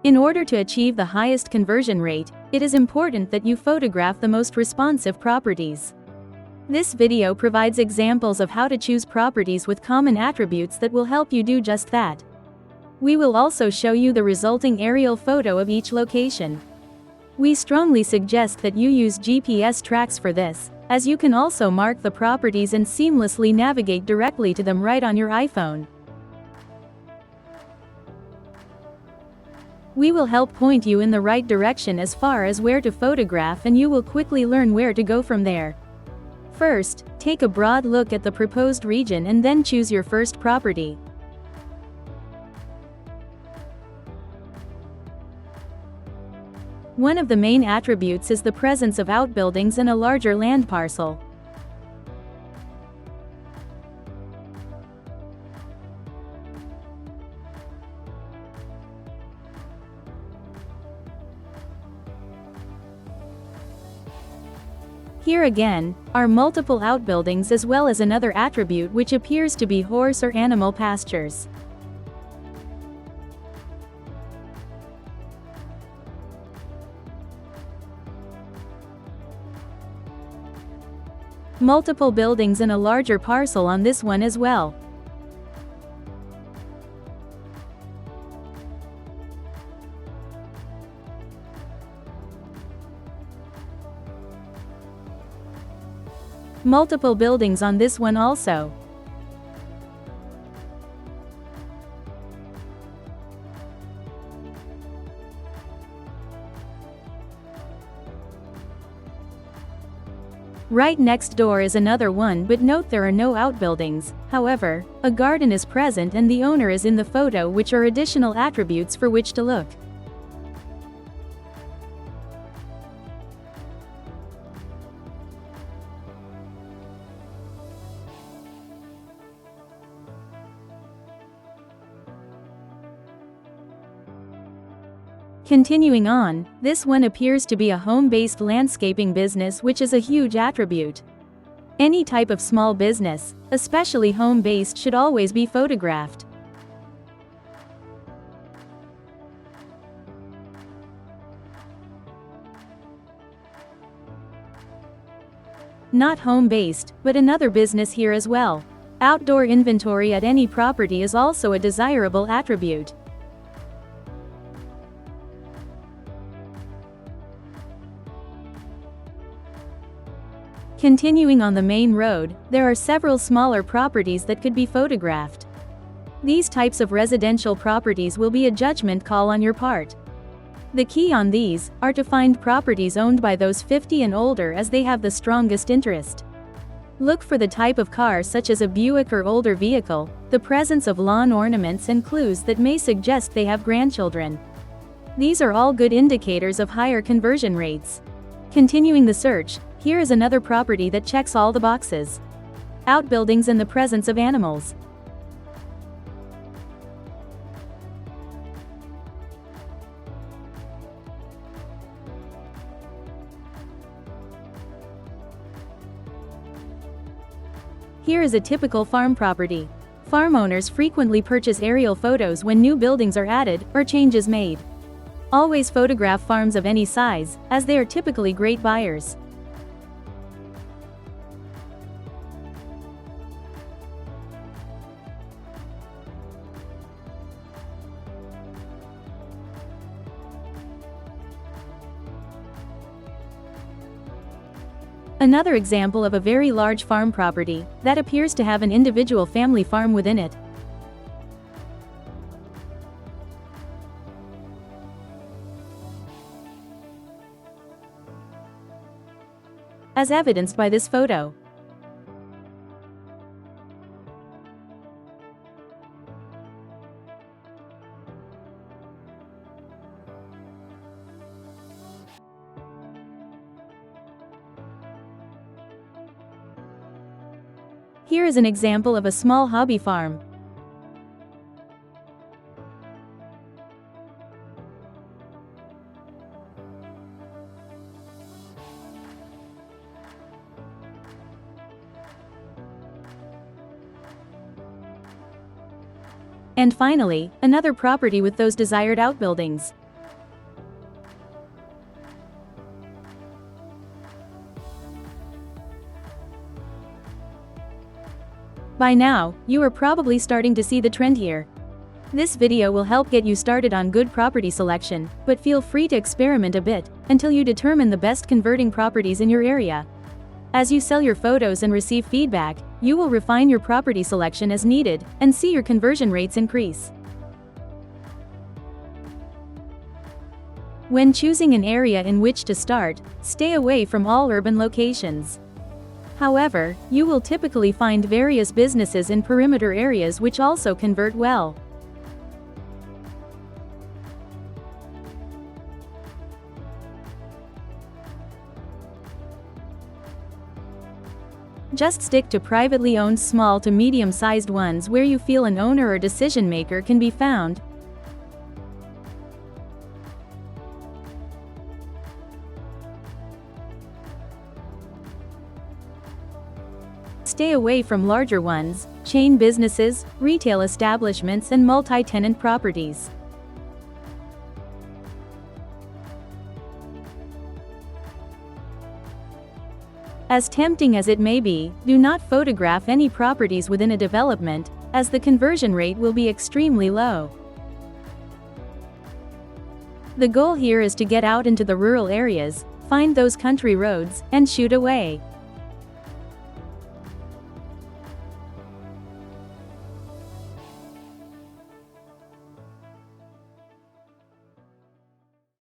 In order to achieve the highest conversion rate, it is important that you photograph the most responsive properties. This video provides examples of how to choose properties with common attributes that will help you do just that. We will also show you the resulting aerial photo of each location. We strongly suggest that you use GPS tracks for this, as you can also mark the properties and seamlessly navigate directly to them right on your iPhone. We will help point you in the right direction as far as where to photograph, and you will quickly learn where to go from there. First, take a broad look at the proposed region and then choose your first property. One of the main attributes is the presence of outbuildings and a larger land parcel. Here again, are multiple outbuildings as well as another attribute which appears to be horse or animal pastures. Multiple buildings and a larger parcel on this one as well. Multiple buildings on this one also. Right next door is another one, but note there are no outbuildings. However, a garden is present and the owner is in the photo, which are additional attributes for which to look. Continuing on, this one appears to be a home-based landscaping business, which is a huge attribute. Any type of small business, especially home-based, should always be photographed. Not home-based, but another business here as well. Outdoor inventory at any property is also a desirable attribute. Continuing on the main road, there are several smaller properties that could be photographed. These types of residential properties will be a judgment call on your part. The key on these are to find properties owned by those 50 and older, as they have the strongest interest. Look for the type of car, such as a Buick or older vehicle, the presence of lawn ornaments and clues that may suggest they have grandchildren. These are all good indicators of higher conversion rates. Continuing the search, here is another property that checks all the boxes. Outbuildings and the presence of animals. Here is a typical farm property. Farm owners frequently purchase aerial photos when new buildings are added or changes made. Always photograph farms of any size, as they are typically great buyers. Another example of a very large farm property that appears to have an individual family farm within it. As evidenced by this photo. Here is an example of a small hobby farm. And finally, another property with those desired outbuildings. By now, you are probably starting to see the trend here. This video will help get you started on good property selection, but feel free to experiment a bit until you determine the best converting properties in your area. As you sell your photos and receive feedback, you will refine your property selection as needed and see your conversion rates increase. When choosing an area in which to start, stay away from all urban locations. However, you will typically find various businesses in perimeter areas which also convert well. Just stick to privately owned small to medium-sized ones where you feel an owner or decision maker can be found. Stay away from larger ones, chain businesses, retail establishments, and multi-tenant properties. As tempting as it may be, do not photograph any properties within a development, as the conversion rate will be extremely low. The goal here is to get out into the rural areas, find those country roads, and shoot away.